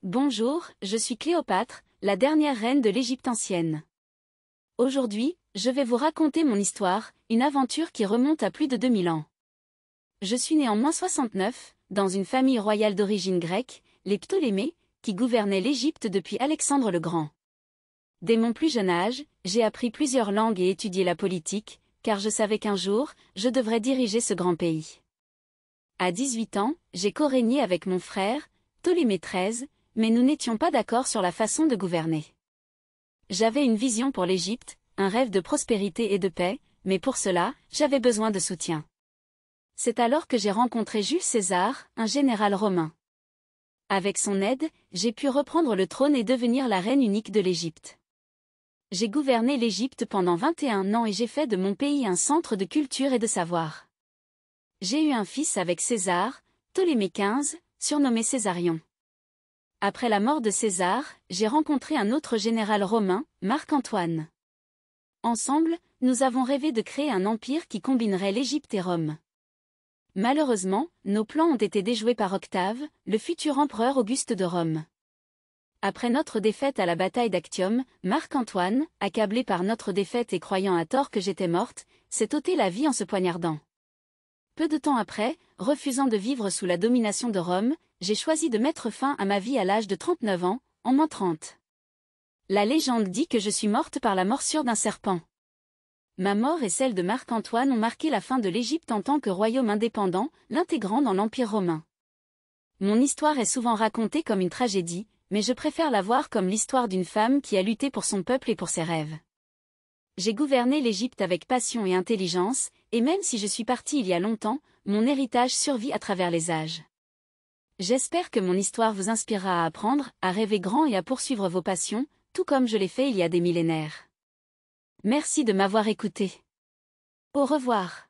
Bonjour, je suis Cléopâtre, la dernière reine de l'Égypte ancienne. Aujourd'hui, je vais vous raconter mon histoire, une aventure qui remonte à plus de 2000 ans. Je suis née en -69, dans une famille royale d'origine grecque, les Ptolémées, qui gouvernaient l'Égypte depuis Alexandre le Grand. Dès mon plus jeune âge, j'ai appris plusieurs langues et étudié la politique, car je savais qu'un jour, je devrais diriger ce grand pays. À 18 ans, j'ai co-régné avec mon frère, Ptolémée XIII, mais nous n'étions pas d'accord sur la façon de gouverner. J'avais une vision pour l'Égypte, un rêve de prospérité et de paix, mais pour cela, j'avais besoin de soutien. C'est alors que j'ai rencontré Jules César, un général romain. Avec son aide, j'ai pu reprendre le trône et devenir la reine unique de l'Égypte. J'ai gouverné l'Égypte pendant 21 ans et j'ai fait de mon pays un centre de culture et de savoir. J'ai eu un fils avec César, Ptolémée XV, surnommé Césarion. Après la mort de César, j'ai rencontré un autre général romain, Marc-Antoine. Ensemble, nous avons rêvé de créer un empire qui combinerait l'Égypte et Rome. Malheureusement, nos plans ont été déjoués par Octave, le futur empereur Auguste de Rome. Après notre défaite à la bataille d'Actium, Marc-Antoine, accablé par notre défaite et croyant à tort que j'étais morte, s'est ôté la vie en se poignardant. Peu de temps après, refusant de vivre sous la domination de Rome, j'ai choisi de mettre fin à ma vie à l'âge de 39 ans, en -30. La légende dit que je suis morte par la morsure d'un serpent. Ma mort et celle de Marc-Antoine ont marqué la fin de l'Égypte en tant que royaume indépendant, l'intégrant dans l'Empire romain. Mon histoire est souvent racontée comme une tragédie, mais je préfère la voir comme l'histoire d'une femme qui a lutté pour son peuple et pour ses rêves. J'ai gouverné l'Égypte avec passion et intelligence, et même si je suis partie il y a longtemps, mon héritage survit à travers les âges. J'espère que mon histoire vous inspirera à apprendre, à rêver grand et à poursuivre vos passions, tout comme je l'ai fait il y a des millénaires. Merci de m'avoir écouté. Au revoir.